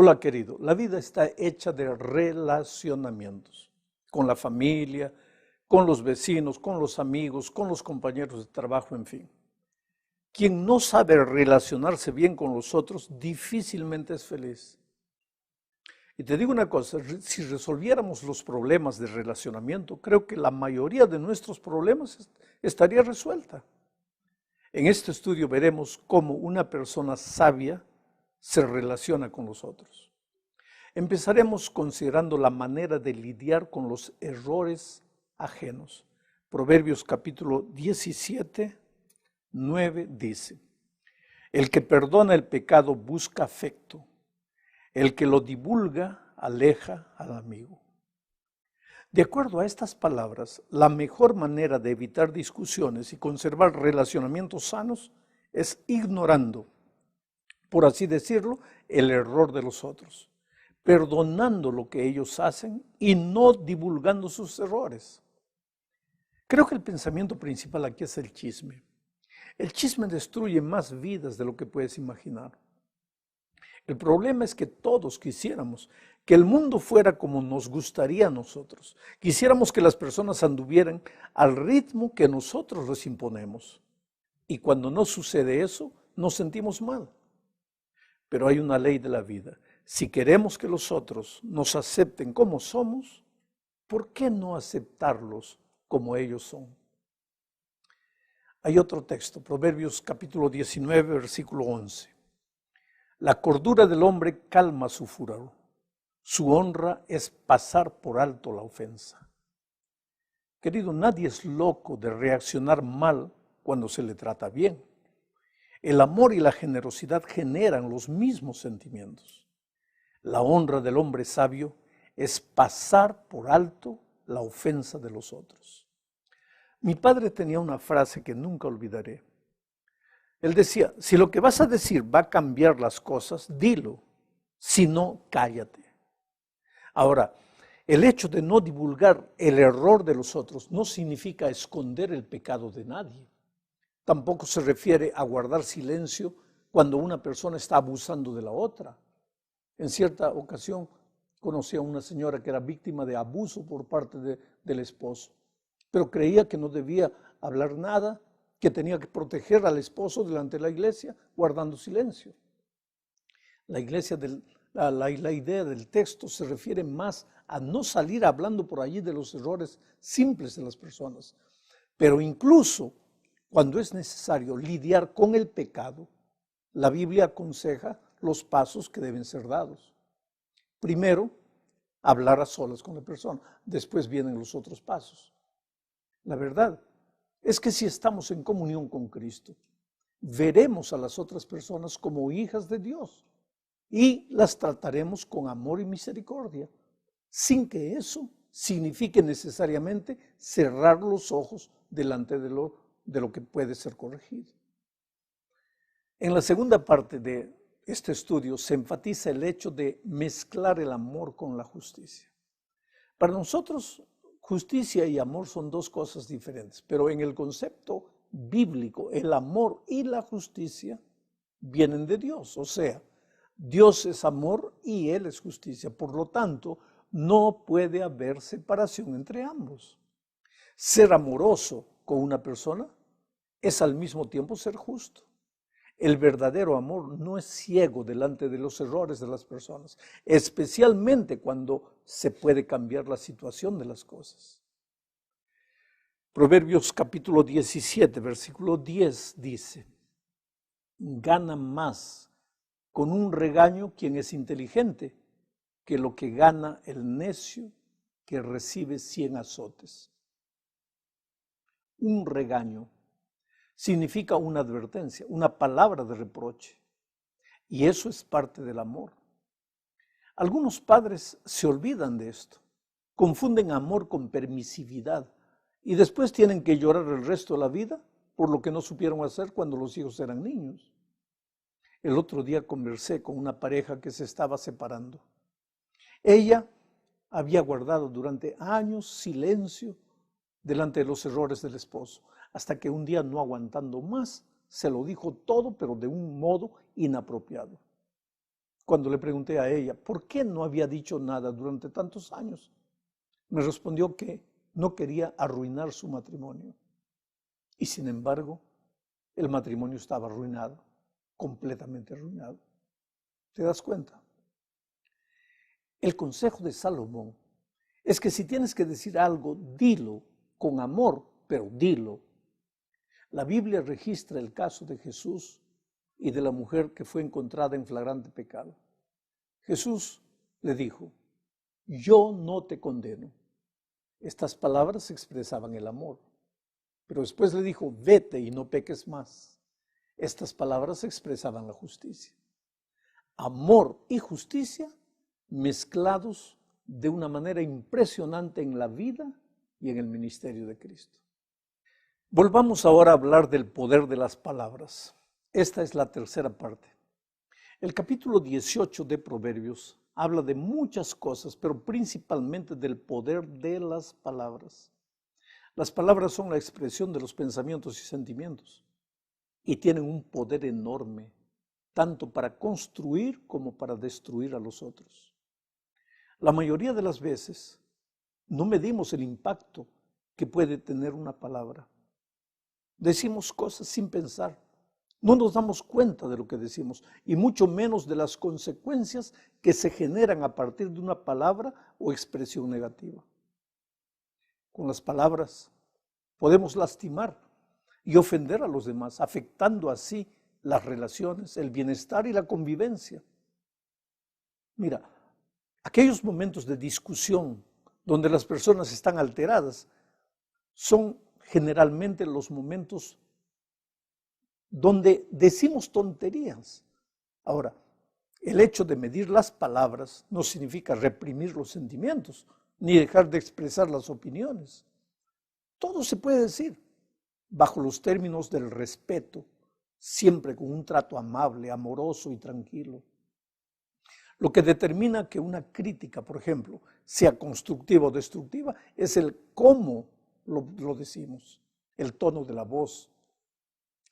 Hola querido, la vida está hecha de relacionamientos, con la familia, con los vecinos, con los amigos, con los compañeros de trabajo, en fin. Quien no sabe relacionarse bien con los otros difícilmente es feliz. Y te digo una cosa, si resolviéramos los problemas de relacionamiento, creo que la mayoría de nuestros problemas estaría resuelta. En este estudio veremos cómo una persona sabia se relaciona con los otros. Empezaremos considerando la manera de lidiar con los errores ajenos. Proverbios capítulo 17, 9 dice: el que perdona el pecado busca afecto, el que lo divulga aleja al amigo. De acuerdo a estas palabras, la mejor manera de evitar discusiones y conservar relacionamientos sanos es ignorando, por así decirlo, el error de los otros, perdonando lo que ellos hacen y no divulgando sus errores. Creo que el pensamiento principal aquí es el chisme. El chisme destruye más vidas de lo que puedes imaginar. El problema es que todos quisiéramos que el mundo fuera como nos gustaría a nosotros. Quisiéramos que las personas anduvieran al ritmo que nosotros les imponemos. Y cuando no sucede eso, nos sentimos mal. Pero hay una ley de la vida. Si queremos que los otros nos acepten como somos, ¿por qué no aceptarlos como ellos son? Hay otro texto, Proverbios capítulo 19, versículo 11. La cordura del hombre calma su furor. Su honra es pasar por alto la ofensa. Querido, nadie es loco de reaccionar mal cuando se le trata bien. El amor y la generosidad generan los mismos sentimientos. La honra del hombre sabio es pasar por alto la ofensa de los otros. Mi padre tenía una frase que nunca olvidaré. Él decía, si lo que vas a decir va a cambiar las cosas, dilo, si no, cállate. Ahora, el hecho de no divulgar el error de los otros no significa esconder el pecado de nadie. Tampoco se refiere a guardar silencio cuando una persona está abusando de la otra. En cierta ocasión conocí a una señora que era víctima de abuso por parte del esposo, pero creía que no debía hablar nada, que tenía que proteger al esposo delante de la iglesia guardando silencio. La idea del texto se refiere más a no salir hablando por allí de los errores simples de las personas, pero incluso cuando es necesario lidiar con el pecado, la Biblia aconseja los pasos que deben ser dados. Primero, hablar a solas con la persona. Después vienen los otros pasos. La verdad es que si estamos en comunión con Cristo, veremos a las otras personas como hijas de Dios y las trataremos con amor y misericordia, sin que eso signifique necesariamente cerrar los ojos delante de lo que puede ser corregido. En la segunda parte de este estudio se enfatiza el hecho de mezclar el amor con la justicia. Para nosotros, justicia y amor son dos cosas diferentes, pero en el concepto bíblico, el amor y la justicia vienen de Dios. O sea, Dios es amor y Él es justicia. Por lo tanto, no puede haber separación entre ambos. Ser amoroso con una persona es al mismo tiempo ser justo. El verdadero amor no es ciego delante de los errores de las personas, especialmente cuando se puede cambiar la situación de las cosas. Proverbios capítulo 17, versículo 10 dice: gana más con un regaño quien es inteligente que lo que gana el necio que recibe 100 azotes. Un regaño significa una advertencia, una palabra de reproche. Y eso es parte del amor. Algunos padres se olvidan de esto, confunden amor con permisividad y después tienen que llorar el resto de la vida por lo que no supieron hacer cuando los hijos eran niños. El otro día conversé con una pareja que se estaba separando. Ella había guardado durante años silencio delante de los errores del esposo, hasta que un día, no aguantando más, se lo dijo todo, pero de un modo inapropiado. Cuando le pregunté a ella por qué no había dicho nada durante tantos años, me respondió que no quería arruinar su matrimonio. Y sin embargo, el matrimonio estaba arruinado, completamente arruinado. ¿Te das cuenta? El consejo de Salomón es que si tienes que decir algo, dilo con amor, pero dilo. La Biblia registra el caso de Jesús y de la mujer que fue encontrada en flagrante pecado. Jesús le dijo, yo no te condeno. Estas palabras expresaban el amor. Pero después le dijo, vete y no peques más. Estas palabras expresaban la justicia. Amor y justicia mezclados de una manera impresionante en la vida y en el ministerio de Cristo. Volvamos ahora a hablar del poder de las palabras. Esta es la tercera parte. El capítulo 18 de Proverbios habla de muchas cosas, pero principalmente del poder de las palabras. Las palabras son la expresión de los pensamientos y sentimientos y tienen un poder enorme, tanto para construir como para destruir a los otros. La mayoría de las veces no medimos el impacto que puede tener una palabra. Decimos cosas sin pensar, no nos damos cuenta de lo que decimos y mucho menos de las consecuencias que se generan a partir de una palabra o expresión negativa. Con las palabras podemos lastimar y ofender a los demás, afectando así las relaciones, el bienestar y la convivencia. Mira, aquellos momentos de discusión donde las personas están alteradas son generalmente los momentos donde decimos tonterías. Ahora, el hecho de medir las palabras no significa reprimir los sentimientos, ni dejar de expresar las opiniones. Todo se puede decir bajo los términos del respeto, siempre con un trato amable, amoroso y tranquilo. Lo que determina que una crítica, por ejemplo, sea constructiva o destructiva, es el cómo lo decimos, el tono de la voz,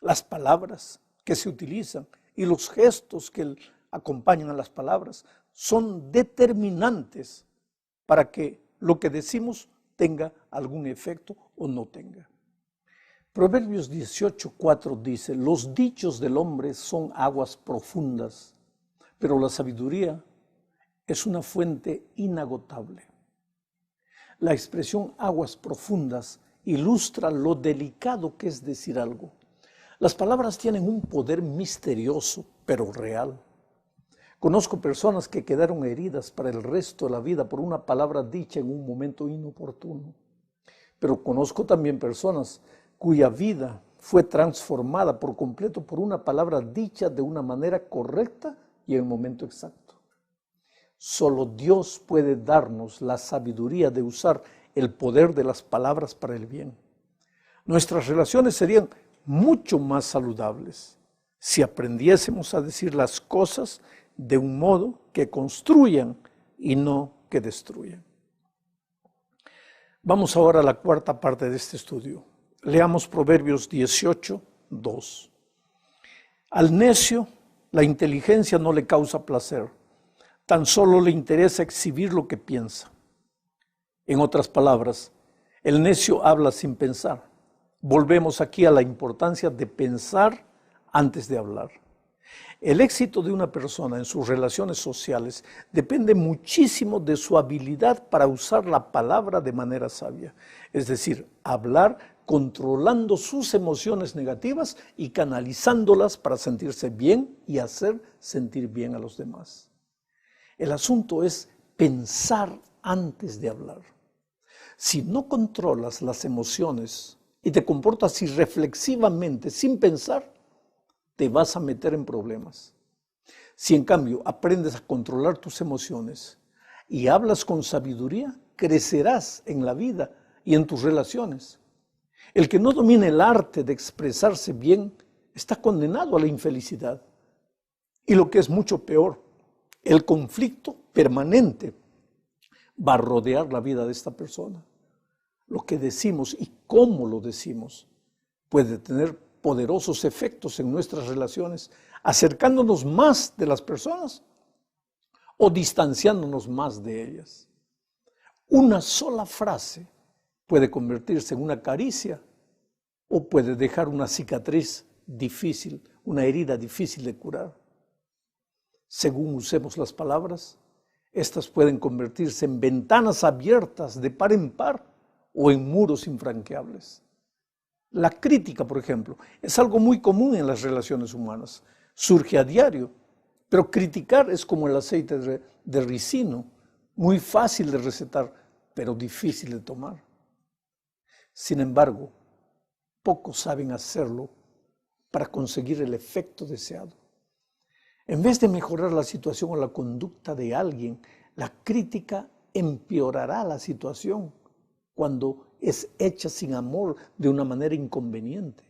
las palabras que se utilizan y los gestos que acompañan a las palabras son determinantes para que lo que decimos tenga algún efecto o no tenga. Proverbios 18:4 dice, los dichos del hombre son aguas profundas, pero la sabiduría es una fuente inagotable. La expresión aguas profundas ilustra lo delicado que es decir algo. Las palabras tienen un poder misterioso, pero real. Conozco personas que quedaron heridas para el resto de la vida por una palabra dicha en un momento inoportuno. Pero conozco también personas cuya vida fue transformada por completo por una palabra dicha de una manera correcta y en el momento exacto. Solo Dios puede darnos la sabiduría de usar el poder de las palabras para el bien. Nuestras relaciones serían mucho más saludables si aprendiésemos a decir las cosas de un modo que construyan y no que destruyan. Vamos ahora a la cuarta parte de este estudio. Leamos Proverbios 18:2. Al necio la inteligencia no le causa placer, tan solo le interesa exhibir lo que piensa. En otras palabras, el necio habla sin pensar. Volvemos aquí a la importancia de pensar antes de hablar. El éxito de una persona en sus relaciones sociales depende muchísimo de su habilidad para usar la palabra de manera sabia, es decir, hablar controlando sus emociones negativas y canalizándolas para sentirse bien y hacer sentir bien a los demás. El asunto es pensar antes de hablar. Si no controlas las emociones y te comportas irreflexivamente sin pensar, te vas a meter en problemas. Si en cambio aprendes a controlar tus emociones y hablas con sabiduría, crecerás en la vida y en tus relaciones. El que no domine el arte de expresarse bien está condenado a la infelicidad. Y lo que es mucho peor, el conflicto permanente va a rodear la vida de esta persona. Lo que decimos y cómo lo decimos puede tener poderosos efectos en nuestras relaciones, acercándonos más de las personas o distanciándonos más de ellas. Una sola frase puede convertirse en una caricia o puede dejar una cicatriz difícil, una herida difícil de curar. Según usemos las palabras, estas pueden convertirse en ventanas abiertas de par en par o en muros infranqueables. La crítica, por ejemplo, es algo muy común en las relaciones humanas. Surge a diario, pero criticar es como el aceite de ricino, muy fácil de recetar, pero difícil de tomar. Sin embargo, pocos saben hacerlo para conseguir el efecto deseado. En vez de mejorar la situación o la conducta de alguien, la crítica empeorará la situación cuando es hecha sin amor de una manera inconveniente.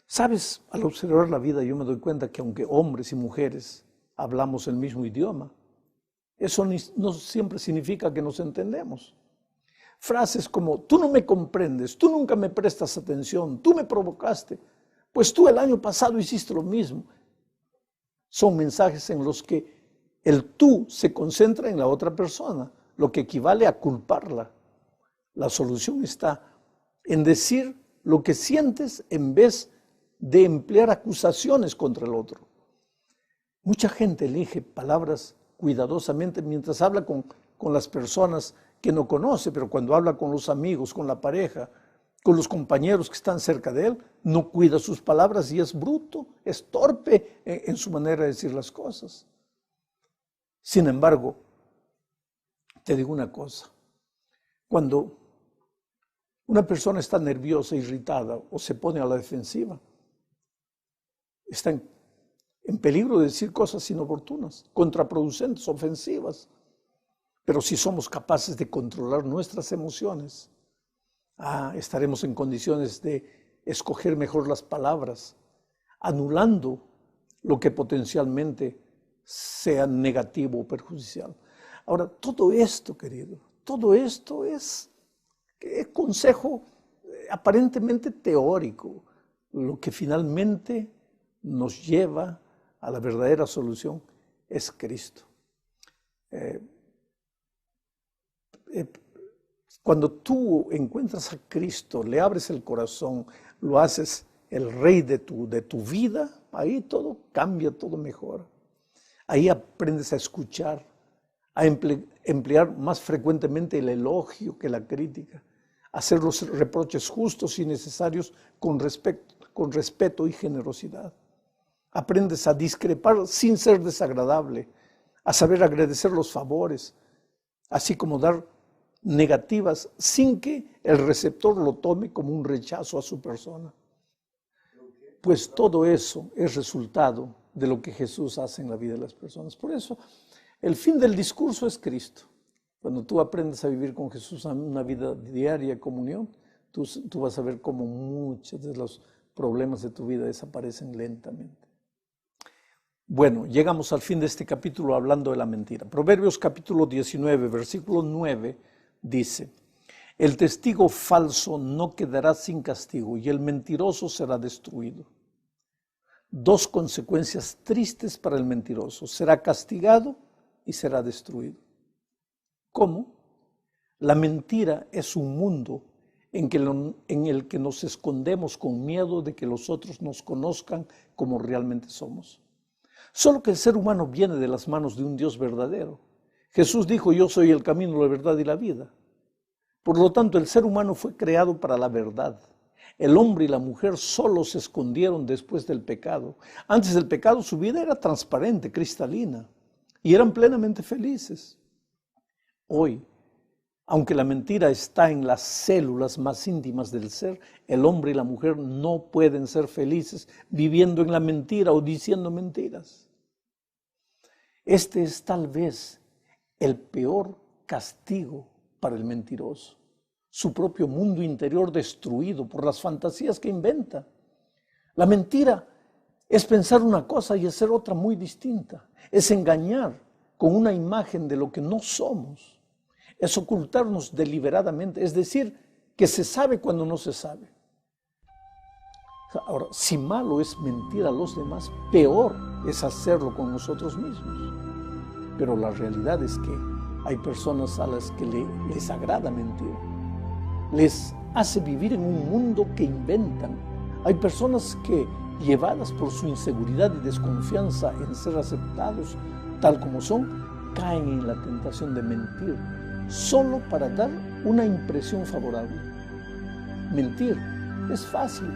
Sabes, al observar la vida yo me doy cuenta que aunque hombres y mujeres hablamos el mismo idioma, eso no siempre significa que nos entendemos. Frases como, tú no me comprendes, tú nunca me prestas atención, tú me provocaste, pues tú el año pasado hiciste lo mismo. Son mensajes en los que el tú se concentra en la otra persona, lo que equivale a culparla. La solución está en decir lo que sientes en vez de emplear acusaciones contra el otro. Mucha gente elige palabras cuidadosamente mientras habla con las personas que no conoce, pero cuando habla con los amigos, con la pareja, con los compañeros que están cerca de él, no cuida sus palabras y es bruto, es torpe en su manera de decir las cosas. Sin embargo, te digo una cosa, cuando una persona está nerviosa, irritada o se pone a la defensiva, está en peligro de decir cosas inoportunas, contraproducentes, ofensivas. Pero si somos capaces de controlar nuestras emociones, estaremos en condiciones de escoger mejor las palabras, anulando lo que potencialmente sea negativo o perjudicial. Ahora, todo esto, querido, todo esto es consejo aparentemente teórico. Lo que finalmente nos lleva a la verdadera solución es Cristo. Cuando tú encuentras a Cristo, le abres el corazón, lo haces el rey de tu vida, ahí todo cambia, todo mejora. Ahí aprendes a escuchar, a emplear más frecuentemente el elogio que la crítica, a hacer los reproches justos y necesarios con respeto y generosidad. Aprendes a discrepar sin ser desagradable, a saber agradecer los favores, así como dar negativas sin que el receptor lo tome como un rechazo a su persona. Pues todo eso es resultado de lo que Jesús hace en la vida de las personas. Por eso, el fin del discurso es Cristo. Cuando tú aprendes a vivir con Jesús una vida diaria de comunión, tú vas a ver cómo muchos de los problemas de tu vida desaparecen lentamente. Bueno, llegamos al fin de este capítulo hablando de la mentira. Proverbios capítulo 19, versículo 9 dice, el testigo falso no quedará sin castigo y el mentiroso será destruido. Dos consecuencias tristes para el mentiroso, será castigado y será destruido. ¿Cómo? La mentira es un mundo en el que nos escondemos con miedo de que los otros nos conozcan como realmente somos. Solo que el ser humano viene de las manos de un Dios verdadero. Jesús dijo, yo soy el camino, la verdad y la vida. Por lo tanto, el ser humano fue creado para la verdad. El hombre y la mujer solo se escondieron después del pecado. Antes del pecado su vida era transparente, cristalina, y eran plenamente felices. Hoy, aunque la mentira está en las células más íntimas del ser, el hombre y la mujer no pueden ser felices viviendo en la mentira o diciendo mentiras. Este es tal vez el peor castigo para el mentiroso. Su propio mundo interior destruido por las fantasías que inventa. La mentira es pensar una cosa y hacer otra muy distinta. Es engañar con una imagen de lo que no somos. Es ocultarnos deliberadamente, es decir, que se sabe cuando no se sabe. Ahora, si malo es mentir a los demás, peor es hacerlo con nosotros mismos. Pero la realidad es que hay personas a las que les agrada mentir. Les hace vivir en un mundo que inventan. Hay personas que, llevadas por su inseguridad y desconfianza en ser aceptados tal como son, caen en la tentación de mentir, solo para dar una impresión favorable. Mentir es fácil,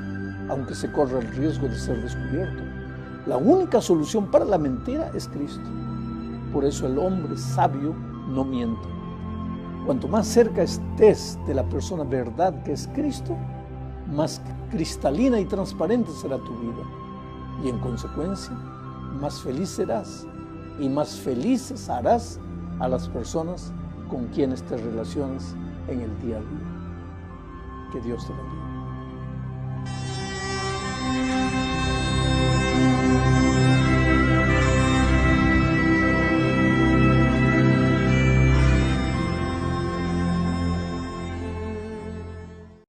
aunque se corra el riesgo de ser descubierto. La única solución para la mentira es Cristo. Por eso el hombre sabio no miente. Cuanto más cerca estés de la persona verdad que es Cristo, más cristalina y transparente será tu vida. Y en consecuencia, más feliz serás y más felices harás a las personas con quienes te relacionas en el día a día. Que Dios te bendiga.